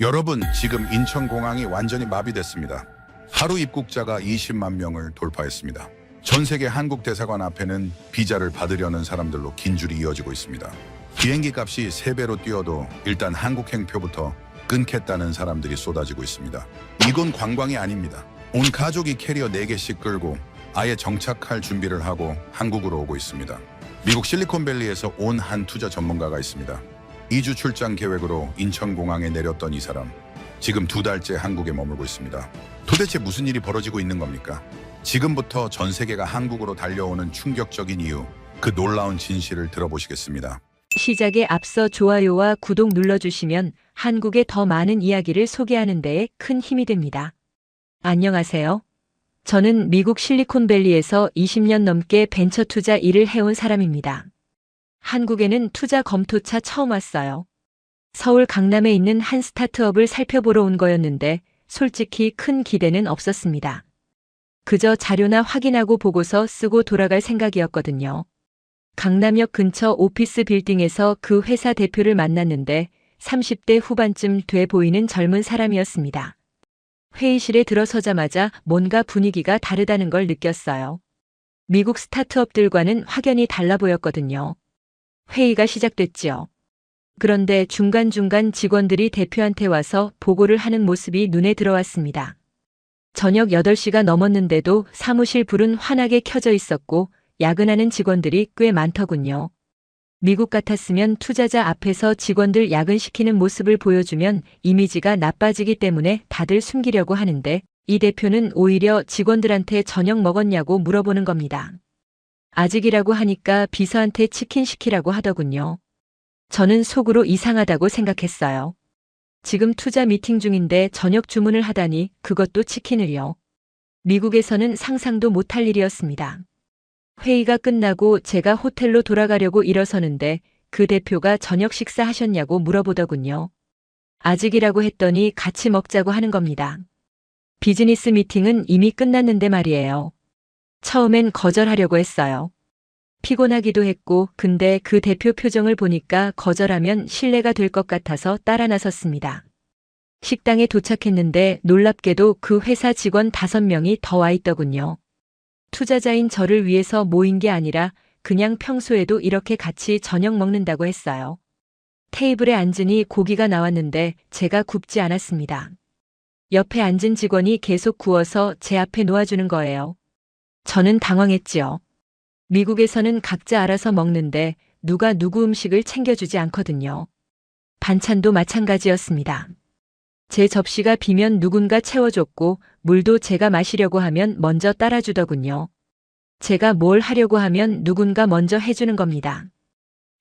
여러분, 지금 인천공항이 완전히 마비됐습니다. 하루 입국자가 20만 명을 돌파했습니다. 전 세계 한국 대사관 앞에는 비자를 받으려는 사람들로 긴 줄이 이어지고 있습니다. 비행기 값이 3배로 뛰어도 일단 한국행표부터 끊겠다는 사람들이 쏟아지고 있습니다. 이건 관광이 아닙니다. 온 가족이 캐리어 4개씩 끌고 아예 정착할 준비를 하고 한국으로 오고 있습니다. 미국 실리콘밸리에서 온 한 투자 전문가가 있습니다. 2주 출장 계획으로 인천공항에 내렸던 이 사람, 지금 2달째 한국에 머물고 있습니다. 도대체 무슨 일이 벌어지고 있는 겁니까? 지금부터 전 세계가 한국으로 달려오는 충격적인 이유, 그 놀라운 진실을 들어보시겠습니다. 시작에 앞서 좋아요와 구독 눌러주시면 한국의 더 많은 이야기를 소개하는 데에 큰 힘이 됩니다. 안녕하세요. 저는 미국 실리콘밸리에서 20년 넘게 벤처 투자 일을 해온 사람입니다. 한국에는 투자 검토차 처음 왔어요. 서울 강남에 있는 한 스타트업을 살펴보러 온 거였는데 솔직히 큰 기대는 없었습니다. 그저 자료나 확인하고 보고서 쓰고 돌아갈 생각이었거든요. 강남역 근처 오피스 빌딩에서 그 회사 대표를 만났는데 30대 후반쯤 돼 보이는 젊은 사람이었습니다. 회의실에 들어서자마자 뭔가 분위기가 다르다는 걸 느꼈어요. 미국 스타트업들과는 확연히 달라 보였거든요. 회의가 시작됐지요. 그런데 중간중간 직원들이 대표한테 와서 보고를 하는 모습이 눈에 들어왔습니다. 저녁 8시가 넘었는데도 사무실 불은 환하게 켜져 있었고 야근하는 직원들이 꽤 많더군요. 미국 같았으면 투자자 앞에서 직원들 야근시키는 모습을 보여주면 이미지가 나빠지기 때문에 다들 숨기려고 하는데 이 대표는 오히려 직원들한테 저녁 먹었냐고 물어보는 겁니다. 아직이라고 하니까 비서한테 치킨 시키라고 하더군요. 저는 속으로 이상하다고 생각했어요. 지금 투자 미팅 중인데 저녁 주문을 하다니 그것도 치킨을요. 미국에서는 상상도 못할 일이었습니다. 회의가 끝나고 제가 호텔로 돌아가려고 일어서는데 그 대표가 저녁 식사하셨냐고 물어보더군요. 아직이라고 했더니 같이 먹자고 하는 겁니다. 비즈니스 미팅은 이미 끝났는데 말이에요. 처음엔 거절하려고 했어요. 피곤하기도 했고 근데 그 대표 표정을 보니까 거절하면 신뢰가 될 것 같아서 따라 나섰습니다. 식당에 도착했는데 놀랍게도 그 회사 직원 5명이 더 와 있더군요. 투자자인 저를 위해서 모인 게 아니라 그냥 평소에도 이렇게 같이 저녁 먹는다고 했어요. 테이블에 앉으니 고기가 나왔는데 제가 굽지 않았습니다. 옆에 앉은 직원이 계속 구워서 제 앞에 놓아주는 거예요. 저는 당황했지요. 미국에서는 각자 알아서 먹는데 누가 누구 음식을 챙겨주지 않거든요. 반찬도 마찬가지였습니다. 제 접시가 비면 누군가 채워줬고 물도 제가 마시려고 하면 먼저 따라주더군요. 제가 뭘 하려고 하면 누군가 먼저 해주는 겁니다.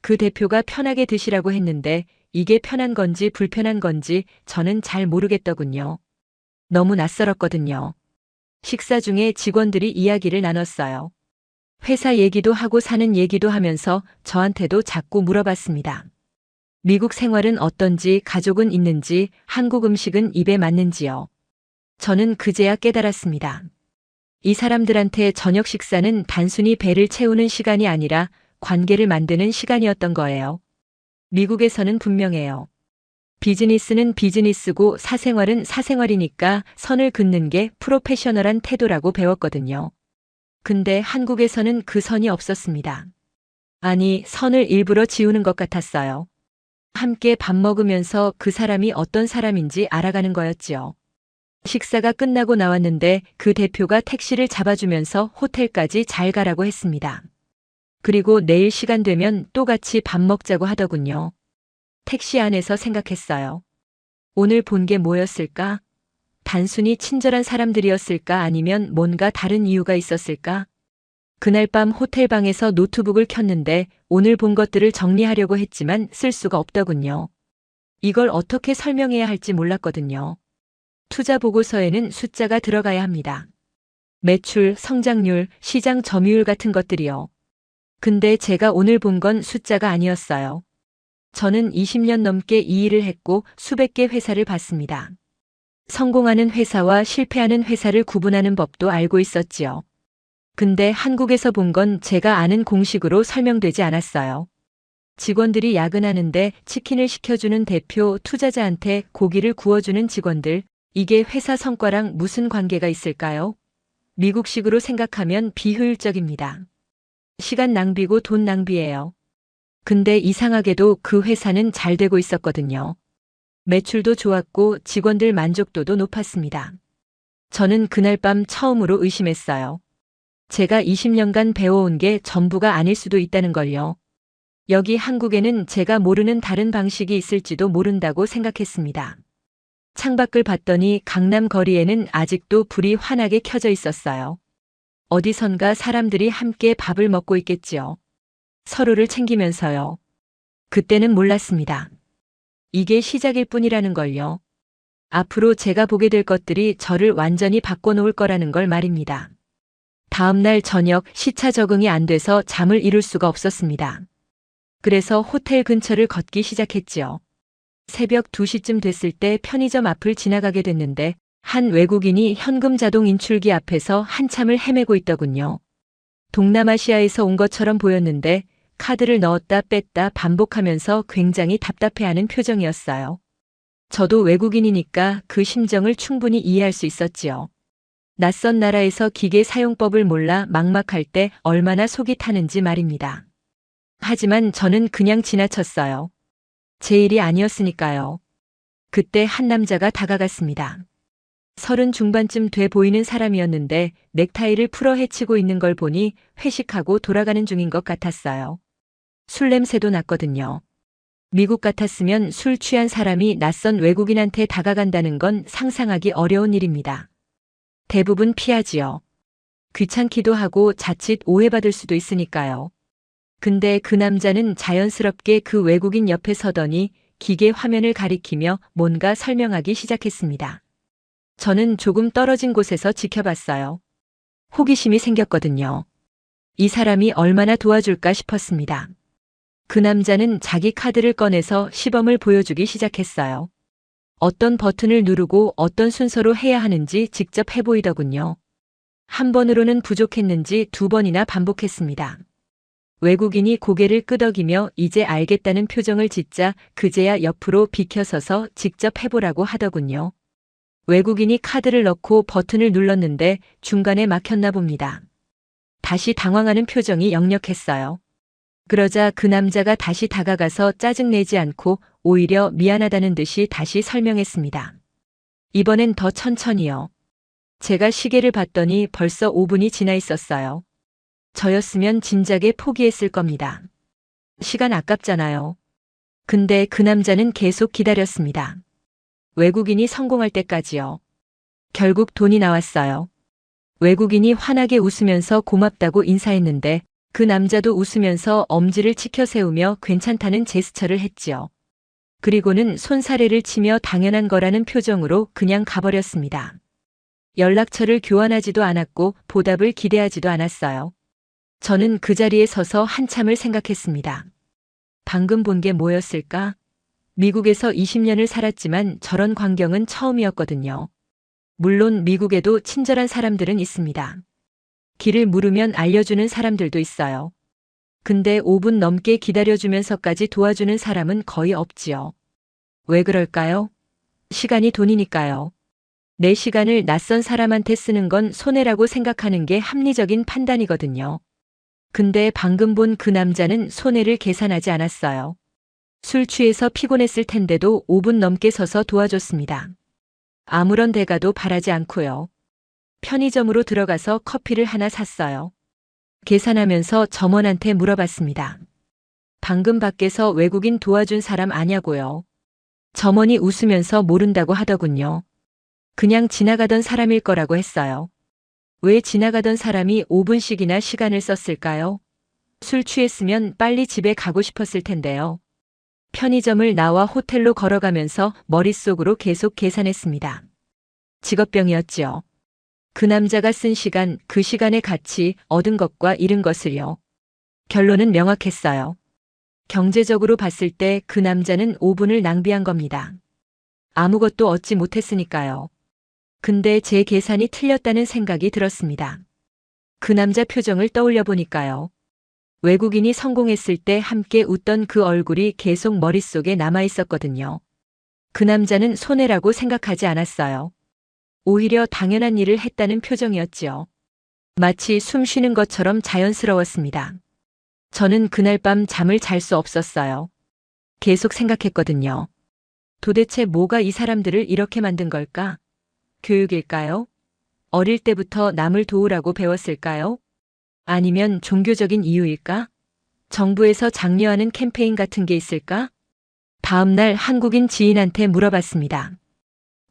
그 대표가 편하게 드시라고 했는데 이게 편한 건지 불편한 건지 저는 잘 모르겠더군요. 너무 낯설었거든요. 식사 중에 직원들이 이야기를 나눴어요. 회사 얘기도 하고 사는 얘기도 하면서 저한테도 자꾸 물어봤습니다. 미국 생활은 어떤지, 가족은 있는지, 한국 음식은 입에 맞는지요. 저는 그제야 깨달았습니다. 이 사람들한테 저녁 식사는 단순히 배를 채우는 시간이 아니라 관계를 만드는 시간이었던 거예요. 미국에서는 분명해요. 비즈니스는 비즈니스고 사생활은 사생활이니까 선을 긋는 게 프로페셔널한 태도라고 배웠거든요. 근데 한국에서는 그 선이 없었습니다. 아니, 선을 일부러 지우는 것 같았어요. 함께 밥 먹으면서 그 사람이 어떤 사람인지 알아가는 거였지요. 식사가 끝나고 나왔는데 그 대표가 택시를 잡아주면서 호텔까지 잘 가라고 했습니다. 그리고 내일 시간 되면 또 같이 밥 먹자고 하더군요. 택시 안에서 생각했어요. 오늘 본 게 뭐였을까? 단순히 친절한 사람들이었을까 아니면 뭔가 다른 이유가 있었을까? 그날 밤 호텔방에서 노트북을 켰는데 오늘 본 것들을 정리하려고 했지만 쓸 수가 없더군요. 이걸 어떻게 설명해야 할지 몰랐거든요. 투자 보고서에는 숫자가 들어가야 합니다. 매출, 성장률, 시장 점유율 같은 것들이요. 근데 제가 오늘 본 건 숫자가 아니었어요. 저는 20년 넘게 이 일을 했고 수백 개 회사를 봤습니다. 성공하는 회사와 실패하는 회사를 구분하는 법도 알고 있었지요. 근데 한국에서 본 건 제가 아는 공식으로 설명되지 않았어요. 직원들이 야근하는데 치킨을 시켜주는 대표, 투자자한테 고기를 구워주는 직원들, 이게 회사 성과랑 무슨 관계가 있을까요? 미국식으로 생각하면 비효율적입니다. 시간 낭비고 돈 낭비예요. 근데 이상하게도 그 회사는 잘 되고 있었거든요. 매출도 좋았고 직원들 만족도도 높았습니다. 저는 그날 밤 처음으로 의심했어요. 제가 20년간 배워온 게 전부가 아닐 수도 있다는 걸요. 여기 한국에는 제가 모르는 다른 방식이 있을지도 모른다고 생각했습니다. 창밖을 봤더니 강남 거리에는 아직도 불이 환하게 켜져 있었어요. 어디선가 사람들이 함께 밥을 먹고 있겠지요. 서로를 챙기면서요. 그때는 몰랐습니다. 이게 시작일 뿐이라는 걸요. 앞으로 제가 보게 될 것들이 저를 완전히 바꿔놓을 거라는 걸 말입니다. 다음 날 저녁 시차 적응이 안 돼서 잠을 이룰 수가 없었습니다. 그래서 호텔 근처를 걷기 시작했지요. 새벽 2시쯤 됐을 때 편의점 앞을 지나가게 됐는데 한 외국인이 현금 자동 인출기 앞에서 한참을 헤매고 있더군요. 동남아시아에서 온 것처럼 보였는데 카드를 넣었다 뺐다 반복하면서 굉장히 답답해하는 표정이었어요. 저도 외국인이니까 그 심정을 충분히 이해할 수 있었지요. 낯선 나라에서 기계 사용법을 몰라 막막할 때 얼마나 속이 타는지 말입니다. 하지만 저는 그냥 지나쳤어요. 제 일이 아니었으니까요. 그때 한 남자가 다가갔습니다. 30 중반쯤 돼 보이는 사람이었는데 넥타이를 풀어 헤치고 있는 걸 보니 회식하고 돌아가는 중인 것 같았어요. 술 냄새도 났거든요. 미국 같았으면 술 취한 사람이 낯선 외국인한테 다가간다는 건 상상하기 어려운 일입니다. 대부분 피하지요. 귀찮기도 하고 자칫 오해받을 수도 있으니까요. 근데 그 남자는 자연스럽게 그 외국인 옆에 서더니 기계 화면을 가리키며 뭔가 설명하기 시작했습니다. 저는 조금 떨어진 곳에서 지켜봤어요. 호기심이 생겼거든요. 이 사람이 얼마나 도와줄까 싶었습니다. 그 남자는 자기 카드를 꺼내서 시범을 보여주기 시작했어요. 어떤 버튼을 누르고 어떤 순서로 해야 하는지 직접 해보이더군요. 한 번으로는 부족했는지 2번이나 반복했습니다. 외국인이 고개를 끄덕이며 이제 알겠다는 표정을 짓자 그제야 옆으로 비켜서서 직접 해보라고 하더군요. 외국인이 카드를 넣고 버튼을 눌렀는데 중간에 막혔나 봅니다. 다시 당황하는 표정이 역력했어요. 그러자 그 남자가 다시 다가가서 짜증내지 않고 오히려 미안하다는 듯이 다시 설명했습니다. 이번엔 더 천천히요. 제가 시계를 봤더니 벌써 5분이 지나 있었어요. 저였으면 진작에 포기했을 겁니다. 시간 아깝잖아요. 근데 그 남자는 계속 기다렸습니다. 외국인이 성공할 때까지요. 결국 돈이 나왔어요. 외국인이 환하게 웃으면서 고맙다고 인사했는데 그 남자도 웃으면서 엄지를 치켜 세우며 괜찮다는 제스처를 했지요. 그리고는 손사래를 치며 당연한 거라는 표정으로 그냥 가버렸습니다. 연락처를 교환하지도 않았고 보답을 기대하지도 않았어요. 저는 그 자리에 서서 한참을 생각했습니다. 방금 본 게 뭐였을까? 미국에서 20년을 살았지만 저런 광경은 처음이었거든요. 물론 미국에도 친절한 사람들은 있습니다. 길을 물으면 알려주는 사람들도 있어요. 근데 5분 넘게 기다려주면서까지 도와주는 사람은 거의 없지요. 왜 그럴까요? 시간이 돈이니까요. 내 시간을 낯선 사람한테 쓰는 건 손해라고 생각하는 게 합리적인 판단이거든요. 근데 방금 본 그 남자는 손해를 계산하지 않았어요. 술 취해서 피곤했을 텐데도 5분 넘게 서서 도와줬습니다. 아무런 대가도 바라지 않고요. 편의점으로 들어가서 커피를 하나 샀어요. 계산하면서 점원한테 물어봤습니다. 방금 밖에서 외국인 도와준 사람 아냐고요. 점원이 웃으면서 모른다고 하더군요. 그냥 지나가던 사람일 거라고 했어요. 왜 지나가던 사람이 5분씩이나 시간을 썼을까요? 술 취했으면 빨리 집에 가고 싶었을 텐데요. 편의점을 나와 호텔로 걸어가면서 머릿속으로 계속 계산했습니다. 직업병이었지요. 그 남자가 쓴 시간, 그 시간의 가치, 얻은 것과 잃은 것을요. 결론은 명확했어요. 경제적으로 봤을 때 그 남자는 5분을 낭비한 겁니다. 아무것도 얻지 못했으니까요. 근데 제 계산이 틀렸다는 생각이 들었습니다. 그 남자 표정을 떠올려 보니까요. 외국인이 성공했을 때 함께 웃던 그 얼굴이 계속 머릿속에 남아 있었거든요. 그 남자는 손해라고 생각하지 않았어요. 오히려 당연한 일을 했다는 표정이었지요. 마치 숨 쉬는 것처럼 자연스러웠습니다. 저는 그날 밤 잠을 잘 수 없었어요. 계속 생각했거든요. 도대체 뭐가 이 사람들을 이렇게 만든 걸까? 교육일까요? 어릴 때부터 남을 도우라고 배웠을까요? 아니면 종교적인 이유일까? 정부에서 장려하는 캠페인 같은 게 있을까? 다음 날 한국인 지인한테 물어봤습니다.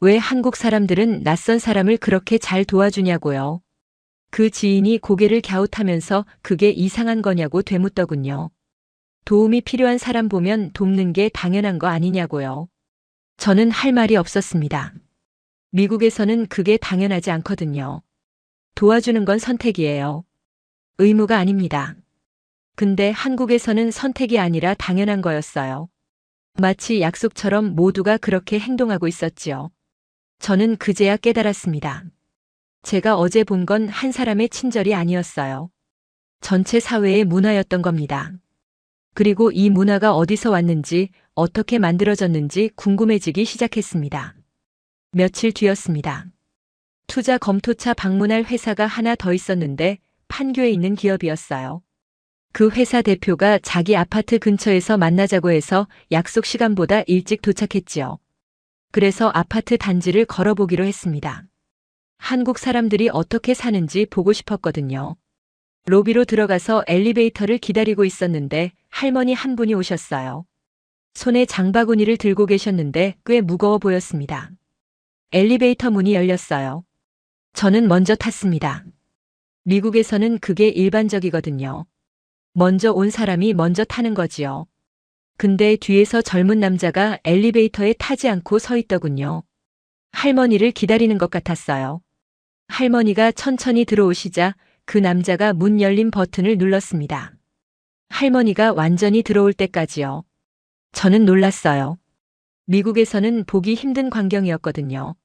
왜 한국 사람들은 낯선 사람을 그렇게 잘 도와주냐고요. 그 지인이 고개를 갸웃하면서 그게 이상한 거냐고 되묻더군요. 도움이 필요한 사람 보면 돕는 게 당연한 거 아니냐고요. 저는 할 말이 없었습니다. 미국에서는 그게 당연하지 않거든요. 도와주는 건 선택이에요. 의무가 아닙니다. 근데 한국에서는 선택이 아니라 당연한 거였어요. 마치 약속처럼 모두가 그렇게 행동하고 있었지요. 저는 그제야 깨달았습니다. 제가 어제 본 건 한 사람의 친절이 아니었어요. 전체 사회의 문화였던 겁니다. 그리고 이 문화가 어디서 왔는지, 어떻게 만들어졌는지 궁금해지기 시작했습니다. 며칠 뒤였습니다. 투자 검토차 방문할 회사가 하나 더 있었는데 판교에 있는 기업이었어요. 그 회사 대표가 자기 아파트 근처에서 만나자고 해서 약속 시간보다 일찍 도착했지요. 그래서 아파트 단지를 걸어보기로 했습니다. 한국 사람들이 어떻게 사는지 보고 싶었거든요. 로비로 들어가서 엘리베이터를 기다리고 있었는데 할머니 한 분이 오셨어요. 손에 장바구니를 들고 계셨는데 꽤 무거워 보였습니다. 엘리베이터 문이 열렸어요. 저는 먼저 탔습니다. 미국에서는 그게 일반적이거든요. 먼저 온 사람이 먼저 타는 거지요. 근데 뒤에서 젊은 남자가 엘리베이터에 타지 않고 서 있더군요. 할머니를 기다리는 것 같았어요. 할머니가 천천히 들어오시자 그 남자가 문 열린 버튼을 눌렀습니다. 할머니가 완전히 들어올 때까지요. 저는 놀랐어요. 미국에서는 보기 힘든 광경이었거든요.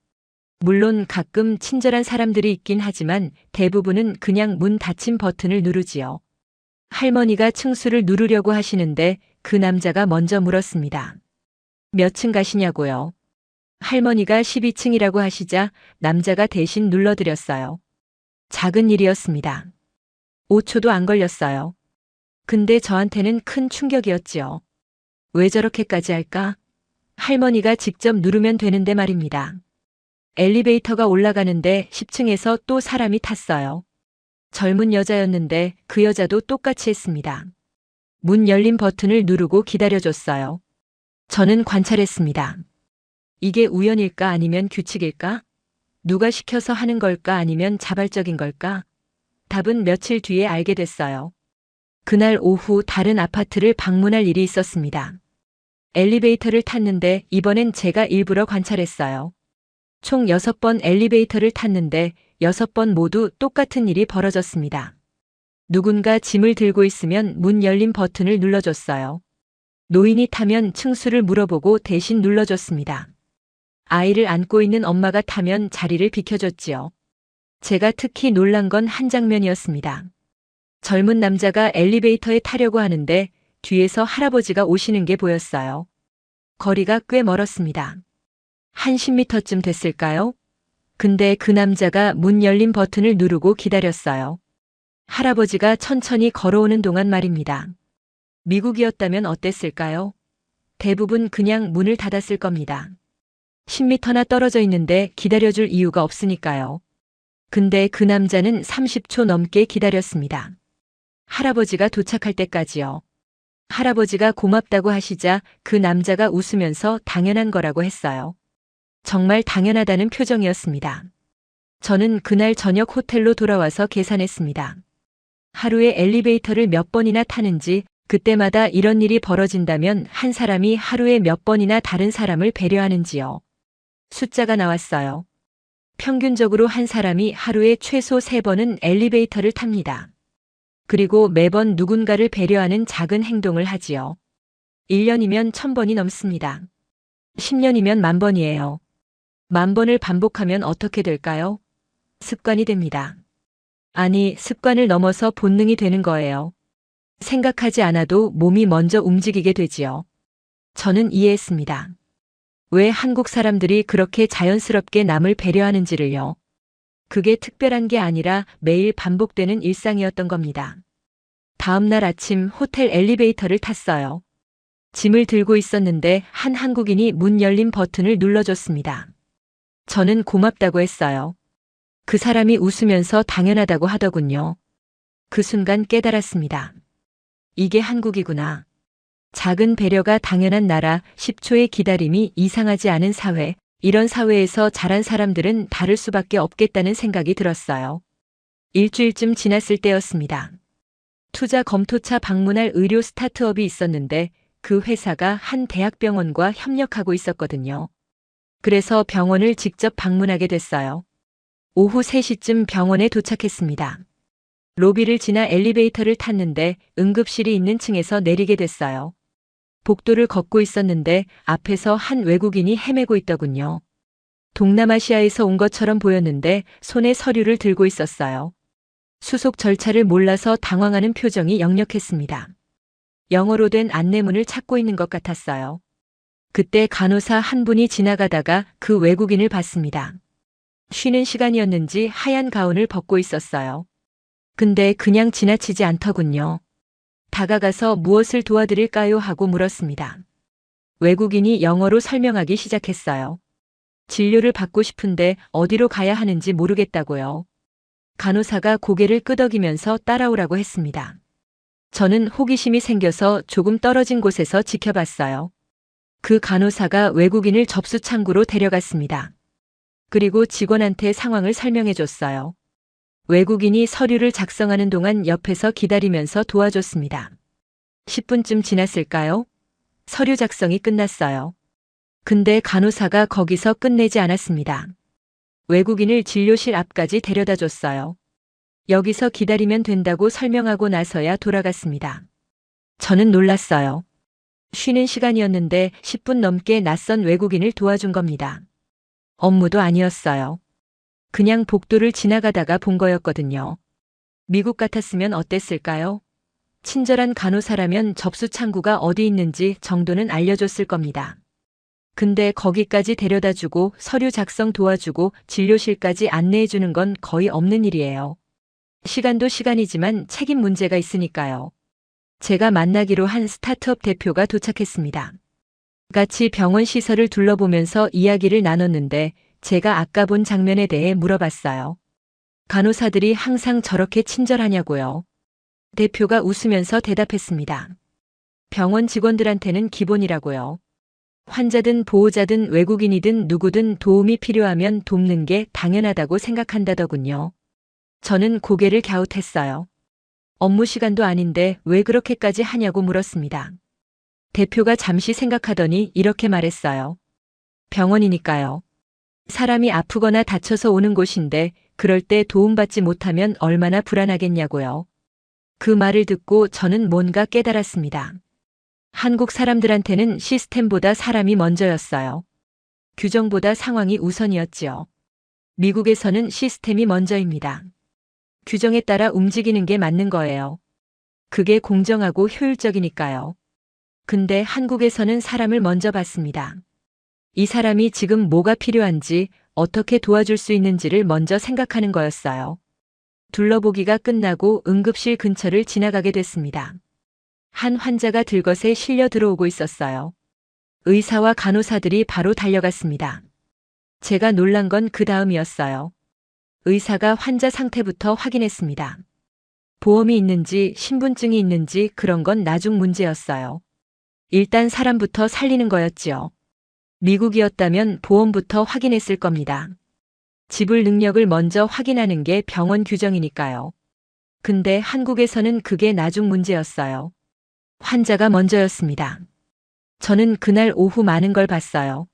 물론 가끔 친절한 사람들이 있긴 하지만 대부분은 그냥 문 닫힌 버튼을 누르지요. 할머니가 층수를 누르려고 하시는데 그 남자가 먼저 물었습니다. 몇 층 가시냐고요. 할머니가 12층이라고 하시자 남자가 대신 눌러드렸어요. 작은 일이었습니다. 5초도 안 걸렸어요. 근데 저한테는 큰 충격이었지요. 왜 저렇게까지 할까? 할머니가 직접 누르면 되는데 말입니다. 엘리베이터가 올라가는데 10층에서 또 사람이 탔어요. 젊은 여자였는데 그 여자도 똑같이 했습니다. 문 열린 버튼을 누르고 기다려줬어요. 저는 관찰했습니다. 이게 우연일까 아니면 규칙일까? 누가 시켜서 하는 걸까 아니면 자발적인 걸까? 답은 며칠 뒤에 알게 됐어요. 그날 오후 다른 아파트를 방문할 일이 있었습니다. 엘리베이터를 탔는데 이번엔 제가 일부러 관찰했어요. 총 6번 엘리베이터를 탔는데 6번 모두 똑같은 일이 벌어졌습니다. 누군가 짐을 들고 있으면 문 열린 버튼을 눌러줬어요. 노인이 타면 층수를 물어보고 대신 눌러줬습니다. 아이를 안고 있는 엄마가 타면 자리를 비켜줬지요. 제가 특히 놀란 건 한 장면이었습니다. 젊은 남자가 엘리베이터에 타려고 하는데 뒤에서 할아버지가 오시는 게 보였어요. 거리가 꽤 멀었습니다. 한 10m쯤 됐을까요? 근데 그 남자가 문 열린 버튼을 누르고 기다렸어요. 할아버지가 천천히 걸어오는 동안 말입니다. 미국이었다면 어땠을까요? 대부분 그냥 문을 닫았을 겁니다. 10m나 떨어져 있는데 기다려줄 이유가 없으니까요. 근데 그 남자는 30초 넘게 기다렸습니다. 할아버지가 도착할 때까지요. 할아버지가 고맙다고 하시자 그 남자가 웃으면서 당연한 거라고 했어요. 정말 당연하다는 표정이었습니다. 저는 그날 저녁 호텔로 돌아와서 계산했습니다. 하루에 엘리베이터를 몇 번이나 타는지 그때마다 이런 일이 벌어진다면 한 사람이 하루에 몇 번이나 다른 사람을 배려하는지요. 숫자가 나왔어요. 평균적으로 한 사람이 하루에 최소 3번은 엘리베이터를 탑니다. 그리고 매번 누군가를 배려하는 작은 행동을 하지요. 1년이면 1000번이 넘습니다. 10년이면 10,000번이에요. 10,000번을 반복하면 어떻게 될까요? 습관이 됩니다. 아니, 습관을 넘어서 본능이 되는 거예요. 생각하지 않아도 몸이 먼저 움직이게 되지요. 저는 이해했습니다. 왜 한국 사람들이 그렇게 자연스럽게 남을 배려하는지를요. 그게 특별한 게 아니라 매일 반복되는 일상이었던 겁니다. 다음 날 아침 호텔 엘리베이터를 탔어요. 짐을 들고 있었는데 한 한국인이 문 열림 버튼을 눌러줬습니다. 저는 고맙다고 했어요. 그 사람이 웃으면서 당연하다고 하더군요. 그 순간 깨달았습니다. 이게 한국이구나. 작은 배려가 당연한 나라, 10초의 기다림이 이상하지 않은 사회, 이런 사회에서 자란 사람들은 다를 수밖에 없겠다는 생각이 들었어요. 일주일쯤 지났을 때였습니다. 투자 검토차 방문할 의료 스타트업이 있었는데 그 회사가 한 대학병원과 협력하고 있었거든요. 그래서 병원을 직접 방문하게 됐어요. 오후 3시쯤 병원에 도착했습니다. 로비를 지나 엘리베이터를 탔는데 응급실이 있는 층에서 내리게 됐어요. 복도를 걷고 있었는데 앞에서 한 외국인이 헤매고 있더군요. 동남아시아에서 온 것처럼 보였는데 손에 서류를 들고 있었어요. 수속 절차를 몰라서 당황하는 표정이 역력했습니다. 영어로 된 안내문을 찾고 있는 것 같았어요. 그때 간호사 한 분이 지나가다가 그 외국인을 봤습니다. 쉬는 시간이었는지 하얀 가운을 벗고 있었어요. 근데 그냥 지나치지 않더군요. 다가가서 무엇을 도와드릴까요? 하고 물었습니다. 외국인이 영어로 설명하기 시작했어요. 진료를 받고 싶은데 어디로 가야 하는지 모르겠다고요. 간호사가 고개를 끄덕이면서 따라오라고 했습니다. 저는 호기심이 생겨서 조금 떨어진 곳에서 지켜봤어요. 그 간호사가 외국인을 접수 창구로 데려갔습니다. 그리고 직원한테 상황을 설명해 줬어요. 외국인이 서류를 작성하는 동안 옆에서 기다리면서 도와줬습니다. 10분쯤 지났을까요? 서류 작성이 끝났어요. 근데 간호사가 거기서 끝내지 않았습니다. 외국인을 진료실 앞까지 데려다 줬어요. 여기서 기다리면 된다고 설명하고 나서야 돌아갔습니다. 저는 놀랐어요. 쉬는 시간이었는데 10분 넘게 낯선 외국인을 도와준 겁니다. 업무도 아니었어요. 그냥 복도를 지나가다가 본 거였거든요. 미국 같았으면 어땠을까요? 친절한 간호사라면 접수 창구가 어디 있는지 정도는 알려줬을 겁니다. 근데 거기까지 데려다주고 서류 작성 도와주고 진료실까지 안내해주는 건 거의 없는 일이에요. 시간도 시간이지만 책임 문제가 있으니까요. 제가 만나기로 한 스타트업 대표가 도착했습니다. 같이 병원 시설을 둘러보면서 이야기를 나눴는데 제가 아까 본 장면에 대해 물어봤어요. 간호사들이 항상 저렇게 친절하냐고요. 대표가 웃으면서 대답했습니다. 병원 직원들한테는 기본이라고요. 환자든 보호자든 외국인이든 누구든 도움이 필요하면 돕는 게 당연하다고 생각한다더군요. 저는 고개를 갸웃했어요. 업무 시간도 아닌데 왜 그렇게까지 하냐고 물었습니다. 대표가 잠시 생각하더니 이렇게 말했어요. 병원이니까요. 사람이 아프거나 다쳐서 오는 곳인데 그럴 때 도움받지 못하면 얼마나 불안하겠냐고요. 그 말을 듣고 저는 뭔가 깨달았습니다. 한국 사람들한테는 시스템보다 사람이 먼저였어요. 규정보다 상황이 우선이었지요. 미국에서는 시스템이 먼저입니다. 규정에 따라 움직이는 게 맞는 거예요. 그게 공정하고 효율적이니까요. 근데 한국에서는 사람을 먼저 봤습니다. 이 사람이 지금 뭐가 필요한지, 어떻게 도와줄 수 있는지를 먼저 생각하는 거였어요. 둘러보기가 끝나고 응급실 근처를 지나가게 됐습니다. 한 환자가 들것에 실려 들어오고 있었어요. 의사와 간호사들이 바로 달려갔습니다. 제가 놀란 건 그 다음이었어요. 의사가 환자 상태부터 확인했습니다. 보험이 있는지 신분증이 있는지 그런 건 나중 문제였어요. 일단 사람부터 살리는 거였지요. 미국이었다면 보험부터 확인했을 겁니다. 지불 능력을 먼저 확인하는 게 병원 규정이니까요. 근데 한국에서는 그게 나중 문제였어요. 환자가 먼저였습니다. 저는 그날 오후 많은 걸 봤어요.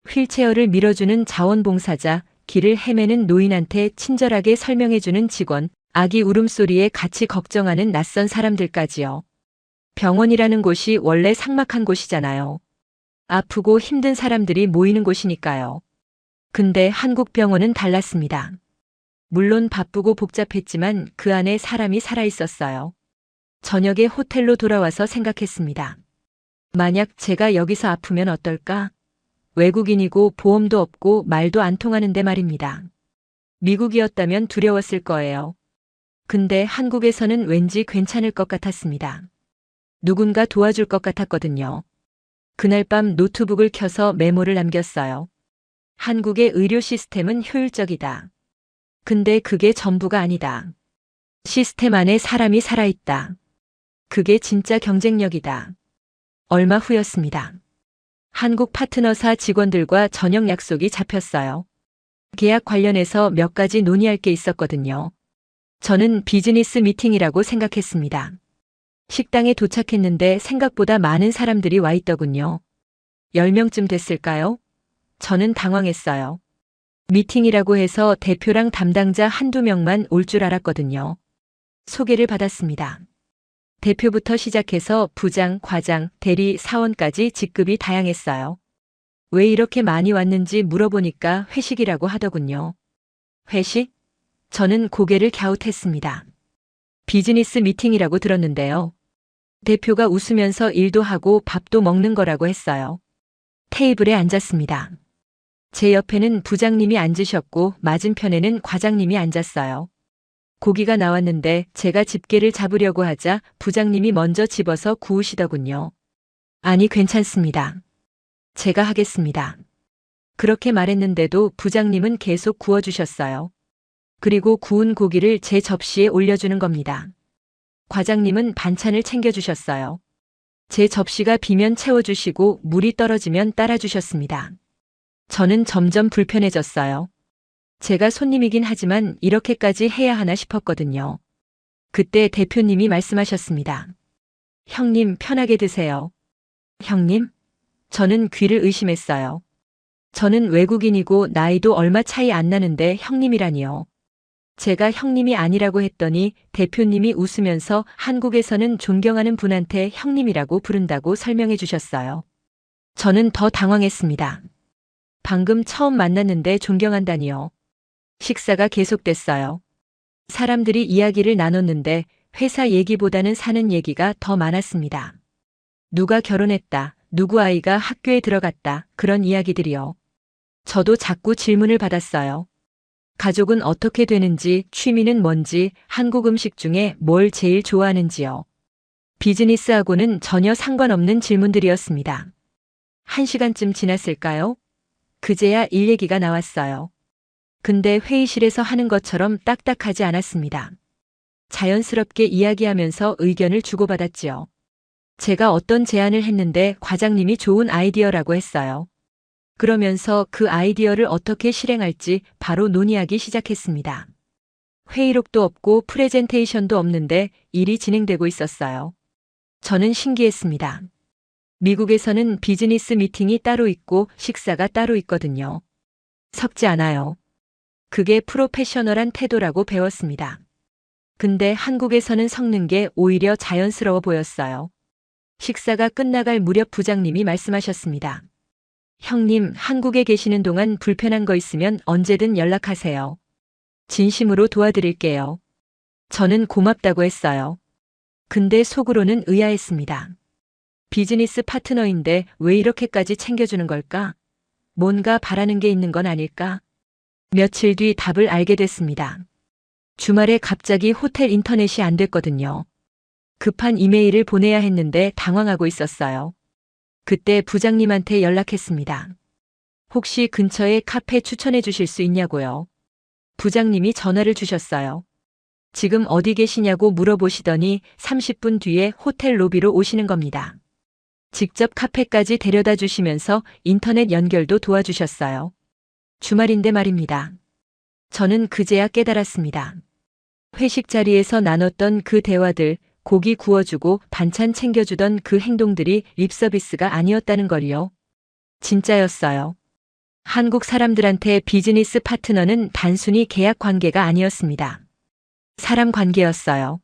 휠체어를 밀어주는 자원봉사자, 길을 헤매는 노인한테 친절하게 설명해주는 직원, 아기 울음소리에 같이 걱정하는 낯선 사람들까지요. 병원이라는 곳이 원래 삭막한 곳이잖아요. 아프고 힘든 사람들이 모이는 곳이니까요. 근데 한국 병원은 달랐습니다. 물론 바쁘고 복잡했지만 그 안에 사람이 살아 있었어요. 저녁에 호텔로 돌아와서 생각했습니다. 만약 제가 여기서 아프면 어떨까? 외국인이고 보험도 없고 말도 안 통하는데 말입니다. 미국이었다면 두려웠을 거예요. 근데 한국에서는 왠지 괜찮을 것 같았습니다. 누군가 도와줄 것 같았거든요. 그날 밤 노트북을 켜서 메모를 남겼어요. 한국의 의료 시스템은 효율적이다. 근데 그게 전부가 아니다. 시스템 안에 사람이 살아있다. 그게 진짜 경쟁력이다. 얼마 후였습니다. 한국 파트너사 직원들과 저녁 약속이 잡혔어요. 계약 관련해서 몇 가지 논의할 게 있었거든요. 저는 비즈니스 미팅이라고 생각했습니다. 식당에 도착했는데 생각보다 많은 사람들이 와 있더군요. 10명쯤 됐을까요? 저는 당황했어요. 미팅이라고 해서 대표랑 담당자 한두 명만 올 줄 알았거든요. 소개를 받았습니다. 대표부터 시작해서 부장, 과장, 대리, 사원까지 직급이 다양했어요. 왜 이렇게 많이 왔는지 물어보니까 회식이라고 하더군요. 회식? 저는 고개를 갸웃했습니다. 비즈니스 미팅이라고 들었는데요. 대표가 웃으면서 일도 하고 밥도 먹는 거라고 했어요. 테이블에 앉았습니다. 제 옆에는 부장님이 앉으셨고 맞은편에는 과장님이 앉았어요. 고기가 나왔는데 제가 집게를 잡으려고 하자 부장님이 먼저 집어서 구우시더군요. 아니, 괜찮습니다. 제가 하겠습니다. 그렇게 말했는데도 부장님은 계속 구워주셨어요. 그리고 구운 고기를 제 접시에 올려주는 겁니다. 과장님은 반찬을 챙겨주셨어요. 제 접시가 비면 채워주시고 물이 떨어지면 따라주셨습니다. 저는 점점 불편해졌어요. 제가 손님이긴 하지만 이렇게까지 해야 하나 싶었거든요. 그때 대표님이 말씀하셨습니다. 형님, 편하게 드세요. 형님? 저는 귀를 의심했어요. 저는 외국인이고 나이도 얼마 차이 안 나는데 형님이라니요. 제가 형님이 아니라고 했더니 대표님이 웃으면서 한국에서는 존경하는 분한테 형님이라고 부른다고 설명해 주셨어요. 저는 더 당황했습니다. 방금 처음 만났는데 존경한다니요. 식사가 계속됐어요. 사람들이 이야기를 나눴는데 회사 얘기보다는 사는 얘기가 더 많았습니다. 누가 결혼했다, 누구 아이가 학교에 들어갔다, 그런 이야기들이요. 저도 자꾸 질문을 받았어요. 가족은 어떻게 되는지, 취미는 뭔지, 한국 음식 중에 뭘 제일 좋아하는지요. 비즈니스하고는 전혀 상관없는 질문들이었습니다. 1시간쯤 지났을까요? 그제야 일 얘기가 나왔어요. 근데 회의실에서 하는 것처럼 딱딱하지 않았습니다. 자연스럽게 이야기하면서 의견을 주고받았지요. 제가 어떤 제안을 했는데 과장님이 좋은 아이디어라고 했어요. 그러면서 그 아이디어를 어떻게 실행할지 바로 논의하기 시작했습니다. 회의록도 없고 프레젠테이션도 없는데 일이 진행되고 있었어요. 저는 신기했습니다. 미국에서는 비즈니스 미팅이 따로 있고 식사가 따로 있거든요. 섞지 않아요. 그게 프로페셔널한 태도라고 배웠습니다. 근데 한국에서는 섞는 게 오히려 자연스러워 보였어요. 식사가 끝나갈 무렵 부장님이 말씀하셨습니다. 형님, 한국에 계시는 동안 불편한 거 있으면 언제든 연락하세요. 진심으로 도와드릴게요. 저는 고맙다고 했어요. 근데 속으로는 의아했습니다. 비즈니스 파트너인데 왜 이렇게까지 챙겨주는 걸까? 뭔가 바라는 게 있는 건 아닐까? 며칠 뒤 답을 알게 됐습니다. 주말에 갑자기 호텔 인터넷이 안 됐거든요. 급한 이메일을 보내야 했는데 당황하고 있었어요. 그때 부장님한테 연락했습니다. 혹시 근처에 카페 추천해 주실 수 있냐고요. 부장님이 전화를 주셨어요. 지금 어디 계시냐고 물어보시더니 30분 뒤에 호텔 로비로 오시는 겁니다. 직접 카페까지 데려다 주시면서 인터넷 연결도 도와주셨어요. 주말인데 말입니다. 저는 그제야 깨달았습니다. 회식 자리에서 나눴던 그 대화들, 고기 구워주고 반찬 챙겨주던 그 행동들이 립서비스가 아니었다는 걸요. 진짜였어요. 한국 사람들한테 비즈니스 파트너는 단순히 계약 관계가 아니었습니다. 사람 관계였어요.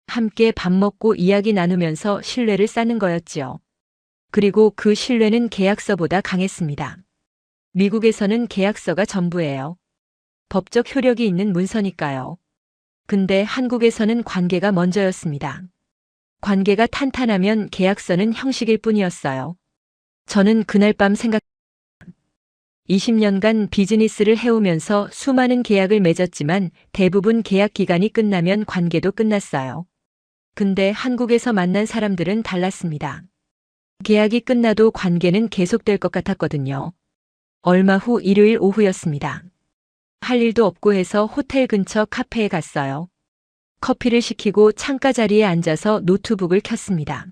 함께 밥 먹고 이야기 나누면서 신뢰를 쌓는 거였지요. 그리고 그 신뢰는 계약서보다 강했습니다. 미국에서는 계약서가 전부예요. 법적 효력이 있는 문서니까요. 근데 한국에서는 관계가 먼저였습니다. 관계가 탄탄하면 계약서는 형식일 뿐이었어요. 저는 그날 밤 20년간 비즈니스를 해오면서 수많은 계약을 맺었지만 대부분 계약 기간이 끝나면 관계도 끝났어요. 근데 한국에서 만난 사람들은 달랐습니다. 계약이 끝나도 관계는 계속될 것 같았거든요. 얼마 후 일요일 오후였습니다. 할 일도 없고 해서 호텔 근처 카페에 갔어요. 커피를 시키고 창가 자리에 앉아서 노트북을 켰습니다.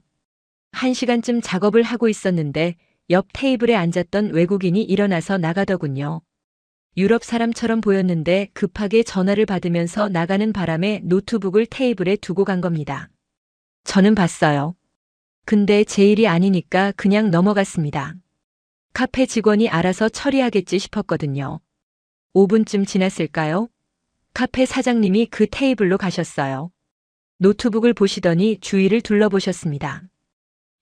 1시간쯤 작업을 하고 있었는데 옆 테이블에 앉았던 외국인이 일어나서 나가더군요. 유럽 사람처럼 보였는데 급하게 전화를 받으면서 나가는 바람에 노트북을 테이블에 두고 간 겁니다. 저는 봤어요. 근데 제 일이 아니니까 그냥 넘어갔습니다. 카페 직원이 알아서 처리하겠지 싶었거든요. 5분쯤 지났을까요? 카페 사장님이 그 테이블로 가셨어요. 노트북을 보시더니 주위를 둘러보셨습니다.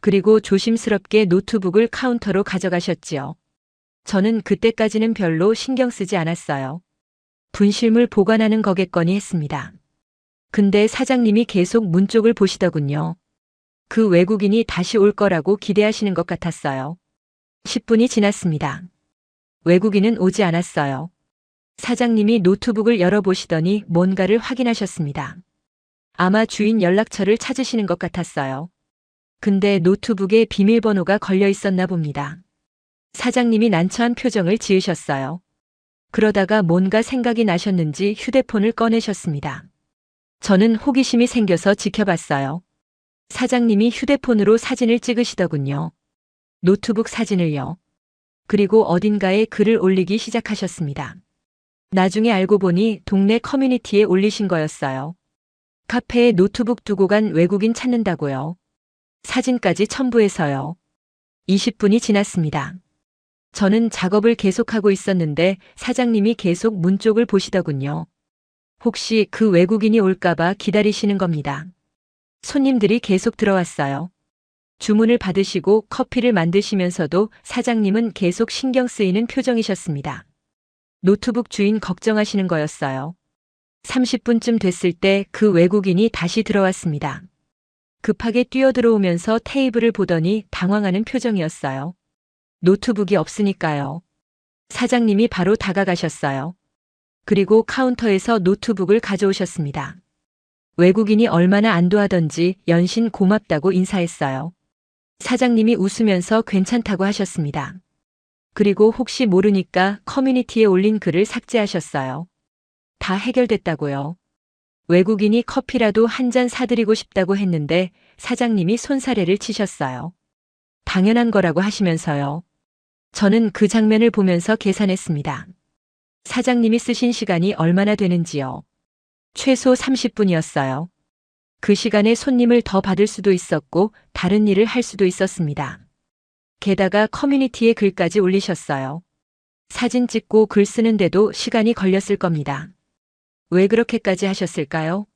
그리고 조심스럽게 노트북을 카운터로 가져가셨지요. 저는 그때까지는 별로 신경 쓰지 않았어요. 분실물 보관하는 거겠거니 했습니다. 근데 사장님이 계속 문 쪽을 보시더군요. 그 외국인이 다시 올 거라고 기대하시는 것 같았어요. 10분이 지났습니다. 외국인은 오지 않았어요. 사장님이 노트북을 열어보시더니 뭔가를 확인하셨습니다. 아마 주인 연락처를 찾으시는 것 같았어요. 근데 노트북에 비밀번호가 걸려 있었나 봅니다. 사장님이 난처한 표정을 지으셨어요. 그러다가 뭔가 생각이 나셨는지 휴대폰을 꺼내셨습니다. 저는 호기심이 생겨서 지켜봤어요. 사장님이 휴대폰으로 사진을 찍으시더군요. 노트북 사진을요. 그리고 어딘가에 글을 올리기 시작하셨습니다. 나중에 알고 보니 동네 커뮤니티에 올리신 거였어요. 카페에 노트북 두고 간 외국인 찾는다고요. 사진까지 첨부해서요. 20분이 지났습니다. 저는 작업을 계속하고 있었는데 사장님이 계속 문 쪽을 보시더군요. 혹시 그 외국인이 올까봐 기다리시는 겁니다. 손님들이 계속 들어왔어요. 주문을 받으시고 커피를 만드시면서도 사장님은 계속 신경 쓰이는 표정이셨습니다. 노트북 주인 걱정하시는 거였어요. 30분쯤 됐을 때 그 외국인이 다시 들어왔습니다. 급하게 뛰어들어오면서 테이블을 보더니 당황하는 표정이었어요. 노트북이 없으니까요. 사장님이 바로 다가가셨어요. 그리고 카운터에서 노트북을 가져오셨습니다. 외국인이 얼마나 안도하던지 연신 고맙다고 인사했어요. 사장님이 웃으면서 괜찮다고 하셨습니다. 그리고 혹시 모르니까 커뮤니티에 올린 글을 삭제하셨어요. 다 해결됐다고요. 외국인이 커피라도 한 잔 사드리고 싶다고 했는데 사장님이 손사래를 치셨어요. 당연한 거라고 하시면서요. 저는 그 장면을 보면서 계산했습니다. 사장님이 쓰신 시간이 얼마나 되는지요. 최소 30분이었어요. 그 시간에 손님을 더 받을 수도 있었고 다른 일을 할 수도 있었습니다. 게다가 커뮤니티에 글까지 올리셨어요. 사진 찍고 글 쓰는데도 시간이 걸렸을 겁니다. 왜 그렇게까지 하셨을까요?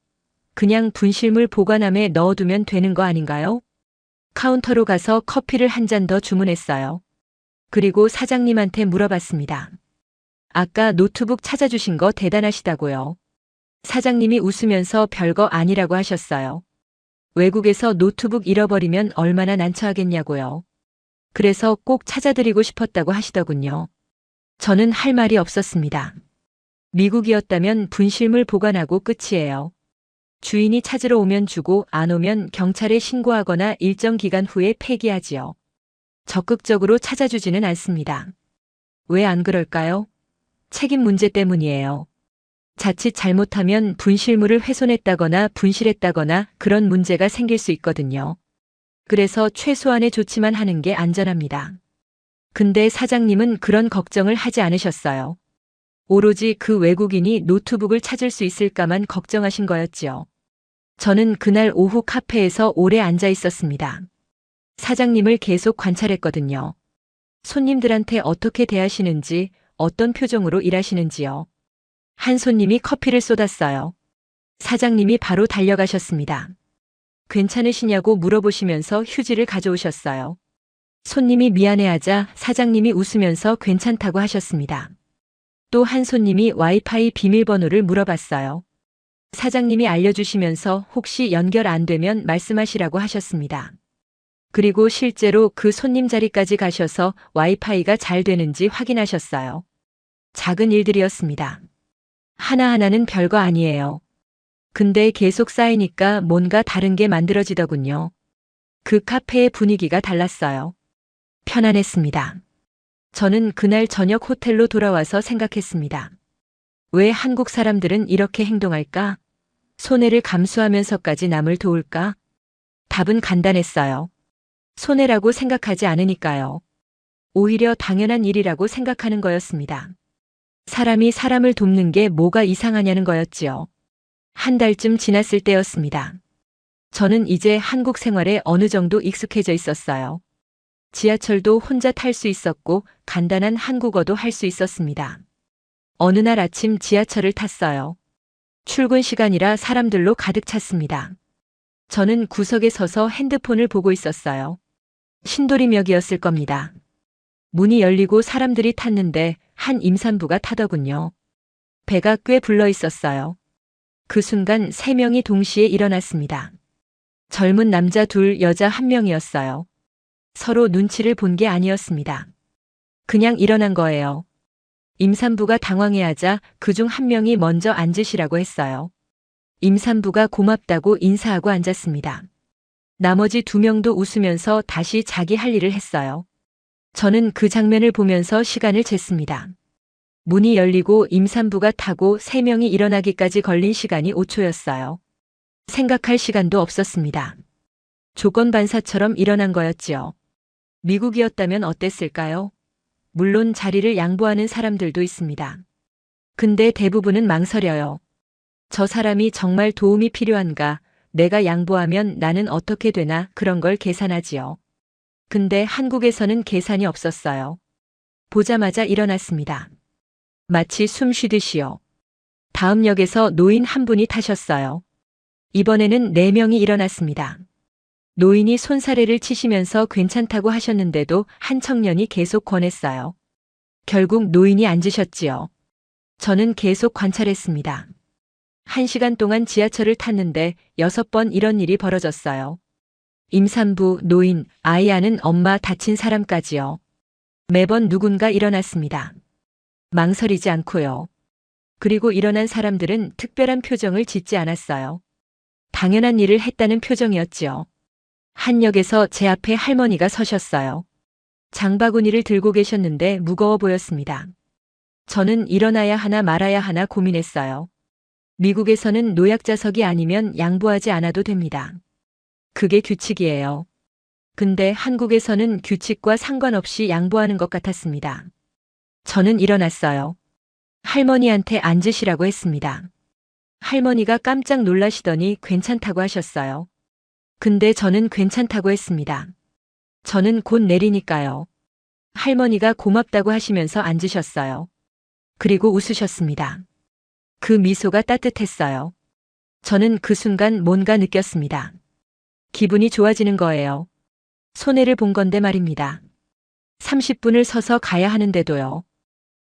그냥 분실물 보관함에 넣어두면 되는 거 아닌가요? 카운터로 가서 커피를 한 잔 더 주문했어요. 그리고 사장님한테 물어봤습니다. 아까 노트북 찾아주신 거 대단하시다고요. 사장님이 웃으면서 별거 아니라고 하셨어요. 외국에서 노트북 잃어버리면 얼마나 난처하겠냐고요. 그래서 꼭 찾아드리고 싶었다고 하시더군요. 저는 할 말이 없었습니다. 미국이었다면 분실물 보관하고 끝이에요. 주인이 찾으러 오면 주고 안 오면 경찰에 신고하거나 일정 기간 후에 폐기하지요. 적극적으로 찾아주지는 않습니다. 왜 안 그럴까요? 책임 문제 때문이에요. 자칫 잘못하면 분실물을 훼손했다거나 분실했다거나 그런 문제가 생길 수 있거든요. 그래서 최소한의 조치만 하는 게 안전합니다. 근데 사장님은 그런 걱정을 하지 않으셨어요. 오로지 그 외국인이 노트북을 찾을 수 있을까만 걱정하신 거였지요. 저는 그날 오후 카페에서 오래 앉아 있었습니다. 사장님을 계속 관찰했거든요. 손님들한테 어떻게 대하시는지, 어떤 표정으로 일하시는지요. 한 손님이 커피를 쏟았어요. 사장님이 바로 달려가셨습니다. 괜찮으시냐고 물어보시면서 휴지를 가져오셨어요. 손님이 미안해하자 사장님이 웃으면서 괜찮다고 하셨습니다. 또 한 손님이 와이파이 비밀번호를 물어봤어요. 사장님이 알려주시면서 혹시 연결 안 되면 말씀하시라고 하셨습니다. 그리고 실제로 그 손님 자리까지 가셔서 와이파이가 잘 되는지 확인하셨어요. 작은 일들이었습니다. 하나하나는 별거 아니에요. 근데 계속 쌓이니까 뭔가 다른 게 만들어지더군요. 그 카페의 분위기가 달랐어요. 편안했습니다. 저는 그날 저녁 호텔로 돌아와서 생각했습니다. 왜 한국 사람들은 이렇게 행동할까? 손해를 감수하면서까지 남을 도울까? 답은 간단했어요. 손해라고 생각하지 않으니까요. 오히려 당연한 일이라고 생각하는 거였습니다. 사람이 사람을 돕는 게 뭐가 이상하냐는 거였지요. 한 달쯤 지났을 때였습니다. 저는 이제 한국 생활에 어느 정도 익숙해져 있었어요. 지하철도 혼자 탈 수 있었고 간단한 한국어도 할 수 있었습니다. 어느 날 아침 지하철을 탔어요. 출근 시간이라 사람들로 가득 찼습니다. 저는 구석에 서서 핸드폰을 보고 있었어요. 신도림역이었을 겁니다. 문이 열리고 사람들이 탔는데 한 임산부가 타더군요. 배가 꽤 불러 있었어요. 그 순간 3명이 동시에 일어났습니다. 젊은 남자 2, 여자 1명이었어요. 서로 눈치를 본 게 아니었습니다. 그냥 일어난 거예요. 임산부가 당황해하자 그중 1명이 먼저 앉으시라고 했어요. 임산부가 고맙다고 인사하고 앉았습니다. 나머지 2명도 웃으면서 다시 자기 할 일을 했어요. 저는 그 장면을 보면서 시간을 쟀습니다. 문이 열리고 임산부가 타고 3명이 일어나기까지 걸린 시간이 5초였어요. 생각할 시간도 없었습니다. 조건반사처럼 일어난 거였지요. 미국이었다면 어땠을까요? 물론 자리를 양보하는 사람들도 있습니다. 근데 대부분은 망설여요. 저 사람이 정말 도움이 필요한가? 내가 양보하면 나는 어떻게 되나? 그런 걸 계산하지요. 근데 한국에서는 계산이 없었어요. 보자마자 일어났습니다. 마치 숨 쉬듯이요. 다음 역에서 노인 한 분이 타셨어요. 이번에는 4명이 일어났습니다. 노인이 손사래를 치시면서 괜찮다고 하셨는데도 한 청년이 계속 권했어요. 결국 노인이 앉으셨지요. 저는 계속 관찰했습니다. 1시간 동안 지하철을 탔는데 6번 이런 일이 벌어졌어요. 임산부, 노인, 아이 아는 엄마, 다친 사람까지요. 매번 누군가 일어났습니다. 망설이지 않고요. 그리고 일어난 사람들은 특별한 표정을 짓지 않았어요. 당연한 일을 했다는 표정이었지요. 한 역에서 제 앞에 할머니가 서셨어요. 장바구니를 들고 계셨는데 무거워 보였습니다. 저는 일어나야 하나 말아야 하나 고민했어요. 미국에서는 노약자석이 아니면 양보하지 않아도 됩니다. 그게 규칙이에요. 근데 한국에서는 규칙과 상관없이 양보하는 것 같았습니다. 저는 일어났어요. 할머니한테 앉으시라고 했습니다. 할머니가 깜짝 놀라시더니 괜찮다고 하셨어요. 근데 저는 괜찮다고 했습니다. 저는 곧 내리니까요. 할머니가 고맙다고 하시면서 앉으셨어요. 그리고 웃으셨습니다. 그 미소가 따뜻했어요. 저는 그 순간 뭔가 느꼈습니다. 기분이 좋아지는 거예요. 손해를 본 건데 말입니다. 30분을 서서 가야 하는데도요.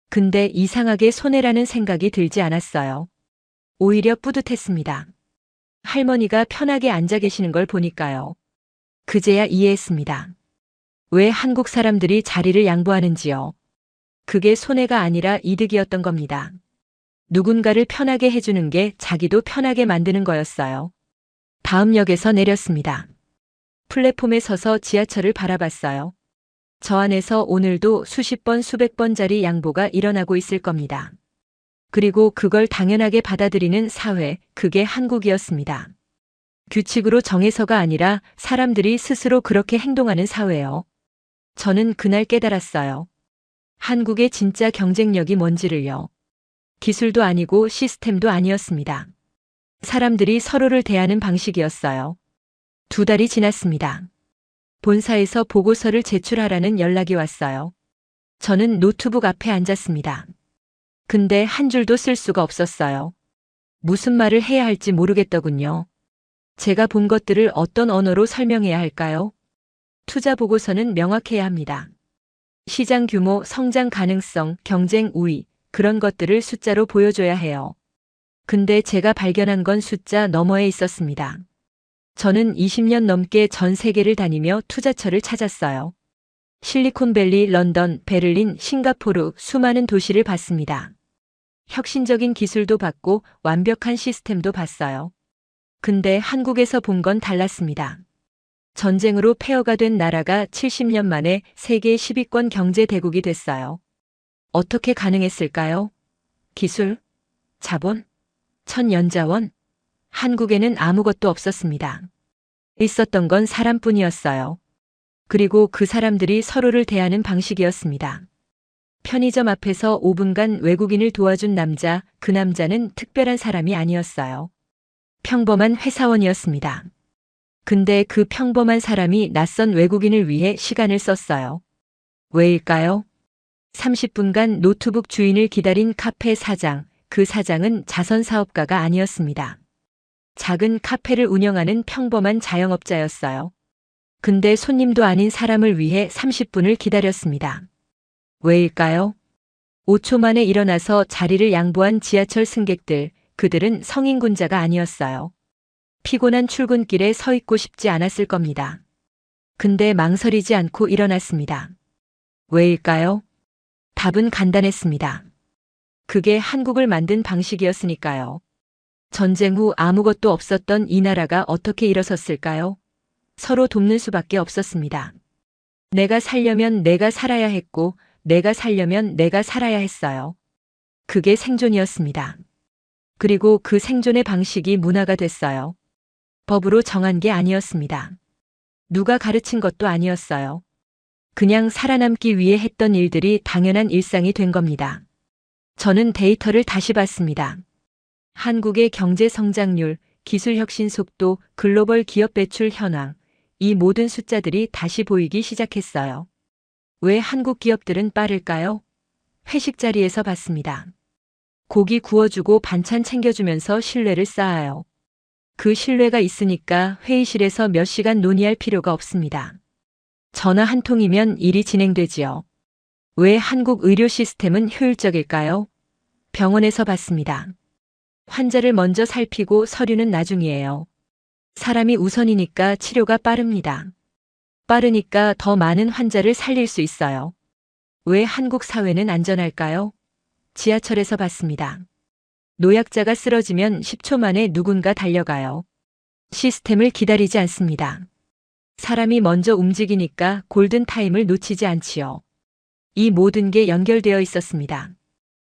근데 이상하게 손해라는 생각이 들지 않았어요. 오히려 뿌듯했습니다. 할머니가 편하게 앉아 계시는 걸 보니까요. 그제야 이해했습니다. 왜 한국 사람들이 자리를 양보하는지요. 그게 손해가 아니라 이득이었던 겁니다. 누군가를 편하게 해주는 게 자기도 편하게 만드는 거였어요. 다음 역에서 내렸습니다. 플랫폼에 서서 지하철을 바라봤어요. 저 안에서 오늘도 수십 번, 수백 번짜리 양보가 일어나고 있을 겁니다. 그리고 그걸 당연하게 받아들이는 사회, 그게 한국이었습니다. 규칙으로 정해서가 아니라 사람들이 스스로 그렇게 행동하는 사회요. 저는 그날 깨달았어요. 한국의 진짜 경쟁력이 뭔지를요. 기술도 아니고 시스템도 아니었습니다. 사람들이 서로를 대하는 방식이었어요. 2달이 지났습니다. 본사에서 보고서를 제출하라는 연락이 왔어요. 저는 노트북 앞에 앉았습니다. 근데 한 줄도 쓸 수가 없었어요. 무슨 말을 해야 할지 모르겠더군요. 제가 본 것들을 어떤 언어로 설명해야 할까요? 투자 보고서는 명확해야 합니다. 시장 규모, 성장 가능성, 경쟁 우위, 그런 것들을 숫자로 보여줘야 해요. 근데 제가 발견한 건 숫자 너머에 있었습니다. 저는 20년 넘게 전 세계를 다니며 투자처를 찾았어요. 실리콘밸리, 런던, 베를린, 싱가포르 수많은 도시를 봤습니다. 혁신적인 기술도 봤고 완벽한 시스템도 봤어요. 근데 한국에서 본 건 달랐습니다. 전쟁으로 폐허가 된 나라가 70년 만에 세계 10위권 경제 대국이 됐어요. 어떻게 가능했을까요? 기술, 자본, 천연자원. 한국에는 아무것도 없었습니다. 있었던 건 사람뿐이었어요. 그리고 그 사람들이 서로를 대하는 방식이었습니다. 편의점 앞에서 5분간 외국인을 도와준 남자, 그 남자는 특별한 사람이 아니었어요. 평범한 회사원이었습니다. 근데 그 평범한 사람이 낯선 외국인을 위해 시간을 썼어요. 왜일까요? 30분간 노트북 주인을 기다린 카페 사장, 그 사장은 자선 사업가가 아니었습니다. 작은 카페를 운영하는 평범한 자영업자였어요. 근데 손님도 아닌 사람을 위해 30분을 기다렸습니다. 왜일까요? 5초 만에 일어나서 자리를 양보한 지하철 승객들, 그들은 성인군자가 아니었어요. 피곤한 출근길에 서 있고 싶지 않았을 겁니다. 근데 망설이지 않고 일어났습니다. 왜일까요? 답은 간단했습니다. 그게 한국을 만든 방식이었으니까요. 전쟁 후 아무것도 없었던 이 나라가 어떻게 일어섰을까요? 서로 돕는 수밖에 없었습니다. 내가 살려면 내가 살아야 했고, 내가 살려면 내가 살아야 했어요. 그게 생존이었습니다. 그리고 그 생존의 방식이 문화가 됐어요. 법으로 정한 게 아니었습니다. 누가 가르친 것도 아니었어요. 그냥 살아남기 위해 했던 일들이 당연한 일상이 된 겁니다. 저는 데이터를 다시 봤습니다. 한국의 경제 성장률, 기술 혁신 속도, 글로벌 기업 배출 현황, 이 모든 숫자들이 다시 보이기 시작했어요. 왜 한국 기업들은 빠를까요? 회식 자리에서 봤습니다. 고기 구워주고 반찬 챙겨주면서 신뢰를 쌓아요. 그 신뢰가 있으니까 회의실에서 몇 시간 논의할 필요가 없습니다. 전화 한 통이면 일이 진행되지요. 왜 한국 의료 시스템은 효율적일까요? 병원에서 봤습니다. 환자를 먼저 살피고 서류는 나중이에요. 사람이 우선이니까 치료가 빠릅니다. 빠르니까 더 많은 환자를 살릴 수 있어요. 왜 한국 사회는 안전할까요? 지하철에서 봤습니다. 노약자가 쓰러지면 10초 만에 누군가 달려가요. 시스템을 기다리지 않습니다. 사람이 먼저 움직이니까 골든타임을 놓치지 않지요. 이 모든 게 연결되어 있었습니다.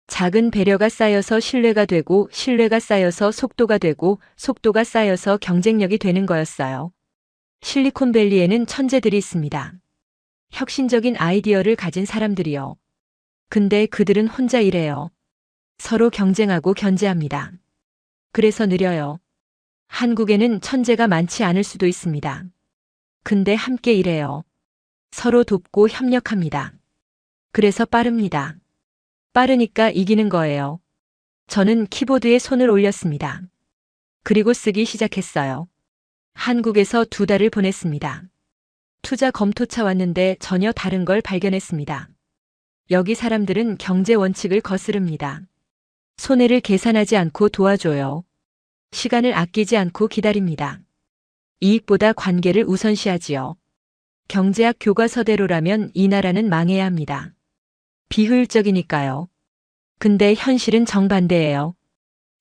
작은 배려가 쌓여서 신뢰가 되고, 신뢰가 쌓여서 속도가 되고, 속도가 쌓여서 경쟁력이 되는 거였어요. 실리콘밸리에는 천재들이 있습니다. 혁신적인 아이디어를 가진 사람들이요. 근데 그들은 혼자 일해요. 서로 경쟁하고 견제합니다. 그래서 느려요. 한국에는 천재가 많지 않을 수도 있습니다. 근데 함께 일해요. 서로 돕고 협력합니다. 그래서 빠릅니다. 빠르니까 이기는 거예요. 저는 키보드에 손을 올렸습니다. 그리고 쓰기 시작했어요. 한국에서 2달을 보냈습니다. 투자 검토차 왔는데 전혀 다른 걸 발견했습니다. 여기 사람들은 경제 원칙을 거스릅니다. 손해를 계산하지 않고 도와줘요. 시간을 아끼지 않고 기다립니다. 이익보다 관계를 우선시하지요. 경제학 교과서대로라면 이 나라는 망해야 합니다. 비효율적이니까요. 근데 현실은 정반대예요.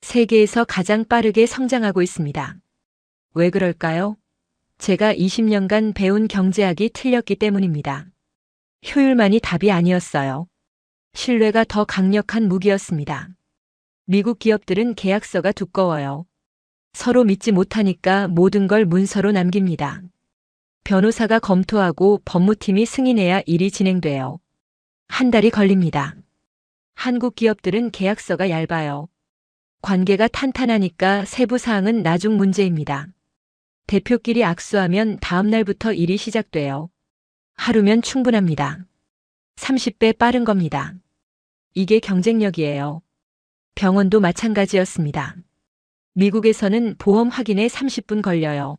세계에서 가장 빠르게 성장하고 있습니다. 왜 그럴까요? 제가 20년간 배운 경제학이 틀렸기 때문입니다. 효율만이 답이 아니었어요. 신뢰가 더 강력한 무기였습니다. 미국 기업들은 계약서가 두꺼워요. 서로 믿지 못하니까 모든 걸 문서로 남깁니다. 변호사가 검토하고 법무팀이 승인해야 일이 진행돼요. 한 달이 걸립니다. 한국 기업들은 계약서가 얇아요. 관계가 탄탄하니까 세부 사항은 나중 문제입니다. 대표끼리 악수하면 다음 날부터 일이 시작돼요. 하루면 충분합니다. 30배 빠른 겁니다. 이게 경쟁력이에요. 병원도 마찬가지였습니다. 미국에서는 보험 확인에 30분 걸려요.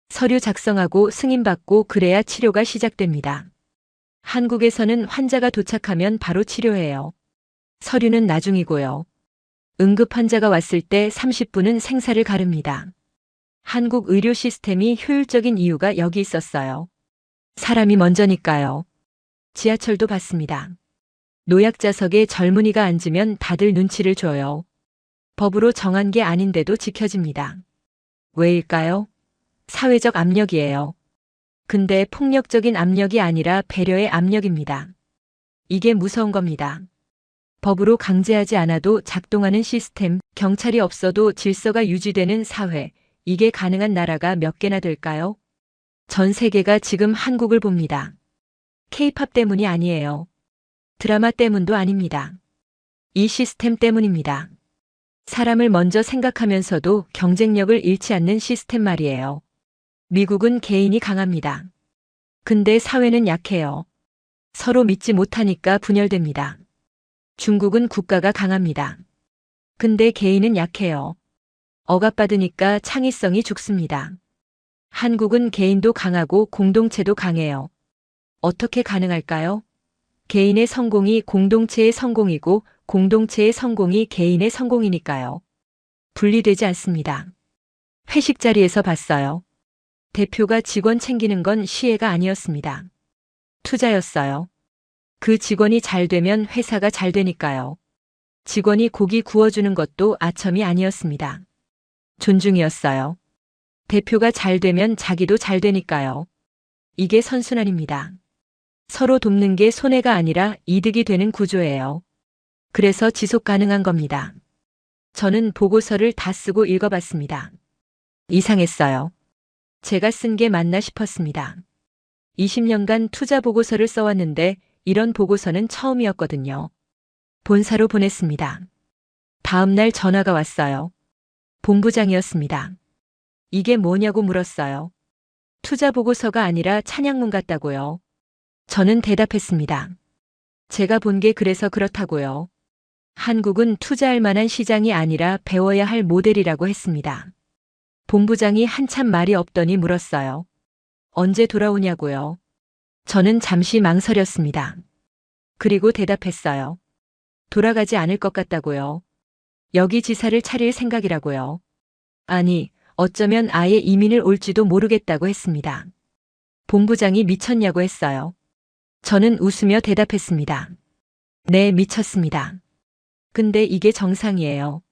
서류 작성하고 승인받고 그래야 치료가 시작됩니다. 한국에서는 환자가 도착하면 바로 치료해요. 서류는 나중이고요. 응급 환자가 왔을 때 30분은 생사를 가릅니다. 한국 의료 시스템이 효율적인 이유가 여기 있었어요. 사람이 먼저니까요. 지하철도 봤습니다. 노약자석에 젊은이가 앉으면 다들 눈치를 줘요. 법으로 정한 게 아닌데도 지켜집니다. 왜일까요? 사회적 압력이에요. 근데 폭력적인 압력이 아니라 배려의 압력입니다. 이게 무서운 겁니다. 법으로 강제하지 않아도 작동하는 시스템, 경찰이 없어도 질서가 유지되는 사회, 이게 가능한 나라가 몇 개나 될까요? 전 세계가 지금 한국을 봅니다. K-팝 때문이 아니에요. 드라마 때문도 아닙니다. 이 시스템 때문입니다. 사람을 먼저 생각하면서도 경쟁력을 잃지 않는 시스템 말이에요. 미국은 개인이 강합니다. 근데 사회는 약해요. 서로 믿지 못하니까 분열됩니다. 중국은 국가가 강합니다. 근데 개인은 약해요. 억압받으니까 창의성이 죽습니다. 한국은 개인도 강하고 공동체도 강해요. 어떻게 가능할까요? 개인의 성공이 공동체의 성공이고 공동체의 성공이 개인의 성공이니까요. 분리되지 않습니다. 회식 자리에서 봤어요. 대표가 직원 챙기는 건 시혜가 아니었습니다. 투자였어요. 그 직원이 잘 되면 회사가 잘 되니까요. 직원이 고기 구워주는 것도 아첨이 아니었습니다. 존중이었어요. 대표가 잘 되면 자기도 잘 되니까요. 이게 선순환입니다. 서로 돕는 게 손해가 아니라 이득이 되는 구조예요. 그래서 지속 가능한 겁니다. 저는 보고서를 다 쓰고 읽어봤습니다. 이상했어요. 제가 쓴 게 맞나 싶었습니다. 20년간 투자 보고서를 써왔는데 이런 보고서는 처음이었거든요. 본사로 보냈습니다. 다음 날 전화가 왔어요. 본부장이었습니다. 이게 뭐냐고 물었어요. 투자 보고서가 아니라 찬양문 같다고요. 저는 대답했습니다. 제가 본 게 그래서 그렇다고요. 한국은 투자할 만한 시장이 아니라 배워야 할 모델이라고 했습니다. 본부장이 한참 말이 없더니 물었어요. 언제 돌아오냐고요. 저는 잠시 망설였습니다. 그리고 대답했어요. 돌아가지 않을 것 같다고요. 여기 지사를 차릴 생각이라고요. 아니, 어쩌면 아예 이민을 올지도 모르겠다고 했습니다. 본부장이 미쳤냐고 했어요. 저는 웃으며 대답했습니다. 네, 미쳤습니다. 근데 이게 정상이에요.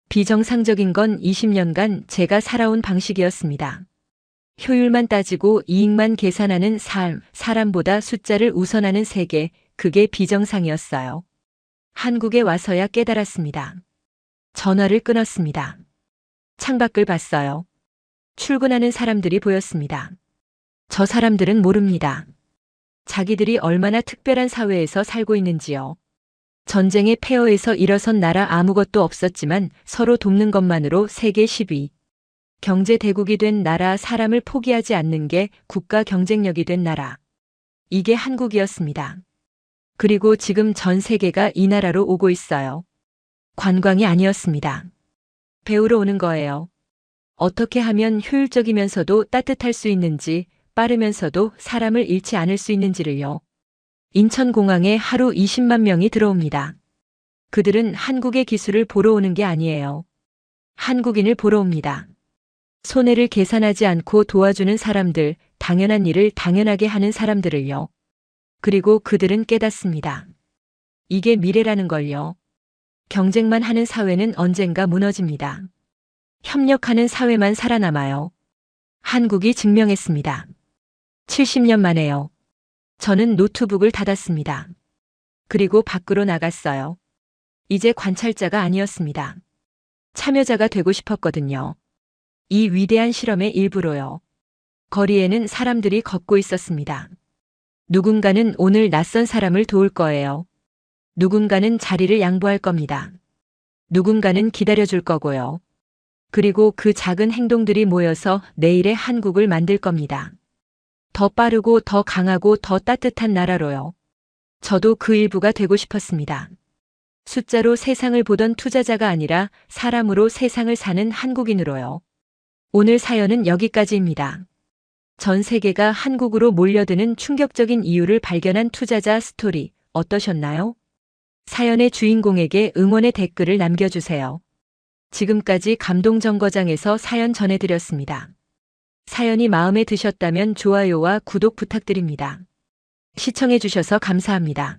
비정상적인 건 20년간 제가 살아온 방식이었습니다. 효율만 따지고 이익만 계산하는 삶, 사람보다 숫자를 우선하는 세계, 그게 비정상이었어요. 한국에 와서야 깨달았습니다. 전화를 끊었습니다. 창밖을 봤어요. 출근하는 사람들이 보였습니다. 저 사람들은 모릅니다. 자기들이 얼마나 특별한 사회에서 살고 있는지요. 전쟁의 폐허에서 일어선 나라 아무것도 없었지만 서로 돕는 것만으로 세계 10위. 경제 대국이 된 나라, 사람을 포기하지 않는 게 국가 경쟁력이 된 나라. 이게 한국이었습니다. 그리고 지금 전 세계가 이 나라로 오고 있어요. 관광이 아니었습니다. 배우러 오는 거예요. 어떻게 하면 효율적이면서도 따뜻할 수 있는지, 빠르면서도 사람을 잃지 않을 수 있는지를요. 인천공항에 하루 20만 명이 들어옵니다. 그들은 한국의 기술을 보러 오는 게 아니에요. 한국인을 보러 옵니다. 손해를 계산하지 않고 도와주는 사람들, 당연한 일을 당연하게 하는 사람들을요. 그리고 그들은 깨닫습니다. 이게 미래라는 걸요. 경쟁만 하는 사회는 언젠가 무너집니다. 협력하는 사회만 살아남아요. 한국이 증명했습니다. 70년 만에요. 저는 노트북을 닫았습니다. 그리고 밖으로 나갔어요. 이제 관찰자가 아니었습니다. 참여자가 되고 싶었거든요. 이 위대한 실험의 일부로요. 거리에는 사람들이 걷고 있었습니다. 누군가는 오늘 낯선 사람을 도울 거예요. 누군가는 자리를 양보할 겁니다. 누군가는 기다려줄 거고요. 그리고 그 작은 행동들이 모여서 내일의 한국을 만들 겁니다. 더 빠르고 더 강하고 더 따뜻한 나라로요. 저도 그 일부가 되고 싶었습니다. 숫자로 세상을 보던 투자자가 아니라 사람으로 세상을 사는 한국인으로요. 오늘 사연은 여기까지입니다. 전 세계가 한국으로 몰려드는 충격적인 이유를 발견한 투자자 스토리 어떠셨나요? 사연의 주인공에게 응원의 댓글을 남겨주세요. 지금까지 감동정거장에서 사연 전해드렸습니다. 사연이 마음에 드셨다면 좋아요와 구독 부탁드립니다. 시청해주셔서 감사합니다.